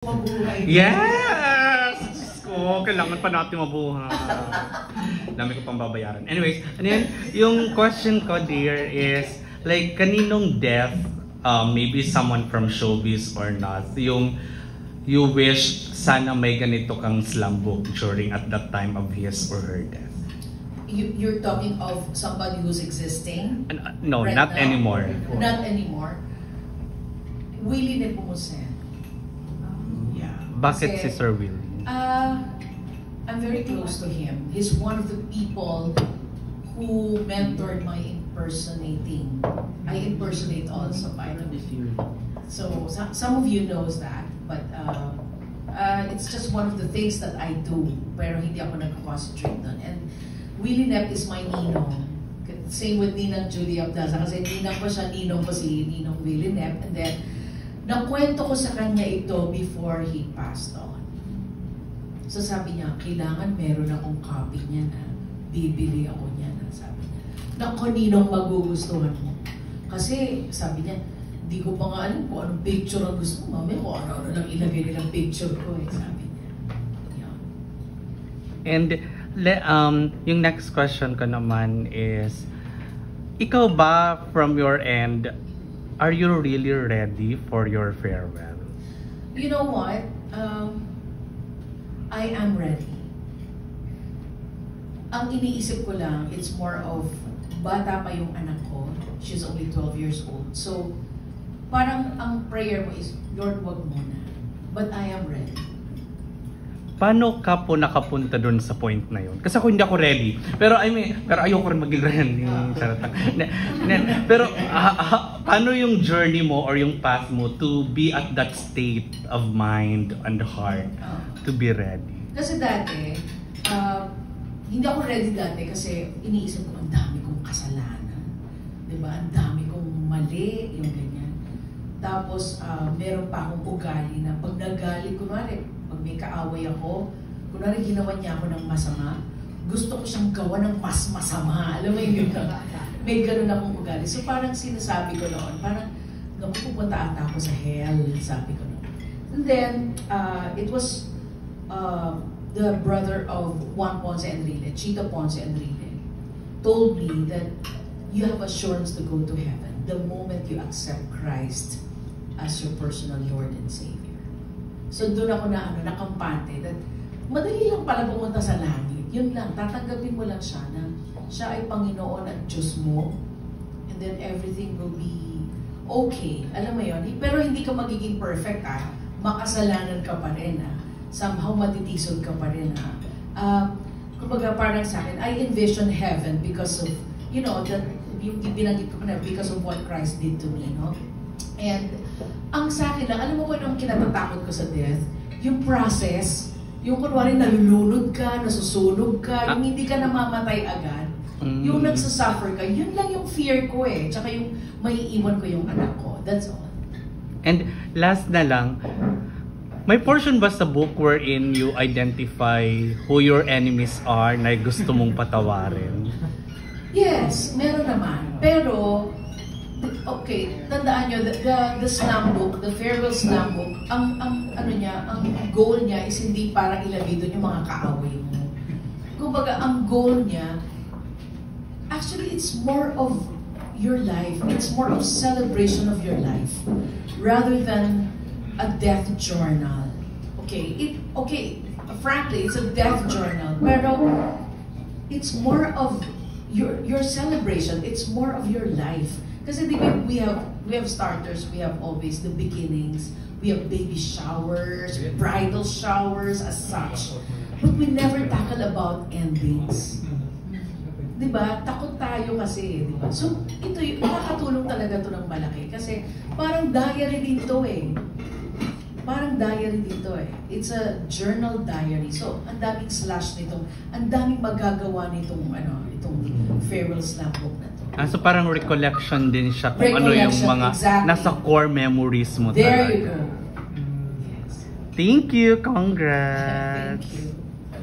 Mabuhay. Yes! Ko, kailangan pa natin mabuhay. Dami ko pang babayaran. Anyways, ano yun? Yung question ko, dear, is like, kaninong death, maybe someone from showbiz or not, yung you wish sana may ganito kang slam book during at that time of his or her death? You're talking of somebody who's existing? No, right not now? anymore. Not anymore. Willie Nepomuceno. Yeah. Bakit Kasi, si Sir Willie? I'm very close to him. He's one of the people who mentored my impersonating. I impersonate also, by the way. So some of you knows that, but it's just one of the things that I do. Pero hindi ako nag-concentrate doon. And Willie Nep is my ninong. Same with Ninang Julie Abdaza. Kasi ninang ko siya, ninong ko si Ninong Willie Nep. And then, nakwento ko sa kanya ito before he passed on. So sabi niya, kailangan meron akong copy niya na bibili ako niya na, sabi niya. Naku, ninong magugustuhan mo. Kasi sabi niya, di ko pa nga alam kung anong picture ang gusto mo. Mami, kung ano-ano lang ilagay nilang picture ko eh, sabi niya. Yan. And yung next question ko naman is, ikaw ba from your end, are you really ready for your farewell? You know what? I am ready. Ang iniisip ko lang, it's more of, bata pa yung anak ko. She's only 12 years old. So, parang ang prayer mo is, Lord, wag muna. But I am ready. Paano ka po nakapunta dun sa point na yun? Kasi ako hindi ako ready. Pero pero ayoko rin maging ready. Pero paano yung journey mo or yung path mo to be at that state of mind and heart to be ready? Kasi dati, hindi ako ready dati kasi iniisip ko, ang dami kong kasalanan. Diba? Ang dami kong mali, yung ganyan. Tapos, meron pa akong ugali na pag nagalit, kunwari, pag may kaaway ako, kunwari ginawa niya ako ng masama, gusto ko siyang gawa ng mas masama. Alam mo yung gano'n? May gano'n akong ugali. So parang sinasabi ko noon, parang, naku, pupunta ata ako sa hell, sabi ko noon. And then, it was the brother of Juan Ponce Enrile, Chito Ponce Enrile, told me that you have assurance to go to heaven the moment you accept Christ as your personal Lord and Savior. So doon ako nakampante that madali lang pala pumunta sa langit. Yun lang, tatanggapin mo lang siya na siya ay Panginoon at Diyos mo. And then everything will be okay. Alam mo yun? Pero hindi ka magiging perfect makasalanan ka pa rin somehow matitisod ka pa rin kumbaga parang sa akin, I envision heaven because of, you know, that yung binanggit ko na because of what Christ did to me, no? And ang sa akin lang, alam mo ko anong kinatatakot ko sa death? Yung process, yung kunwari nalulunod ka, nasusunog ka, yung hindi ka namamatay agad, yung nagsasuffer ka, yun lang yung fear ko eh. Tsaka yung maiiwan ko yung anak ko. That's all. And last na lang, may portion ba sa book wherein you identify who your enemies are na gusto mong patawarin? Yes, meron naman. Pero, okay, tandaan nyo, the slam book, the farewell slam book, ang goal niya is hindi para ilagay doon yung mga kaaway mo. Kumbaga, ang goal niya, actually, it's more of your life. It's more of celebration of your life rather than a death journal. Okay, frankly, it's a death journal, pero it's more of your celebration. It's more of your life. Kasi we have starters, we have always the beginnings, we have baby showers, bridal showers as such. But we never tackle about endings. Diba? Takot tayo kasi, diba? So, ito yung nakakatulong talaga ito ng malaki. Kasi parang diary din to eh. Parang diary dito eh. It's a journal diary. So, ang daming slash nitong, ang daming magagawa nitong, itong farewell slam book na to. So parang recollection din siya kung ano yung mga nasa core memories mo talaga. There you go. Yes. Thank you, congrats! Thank you.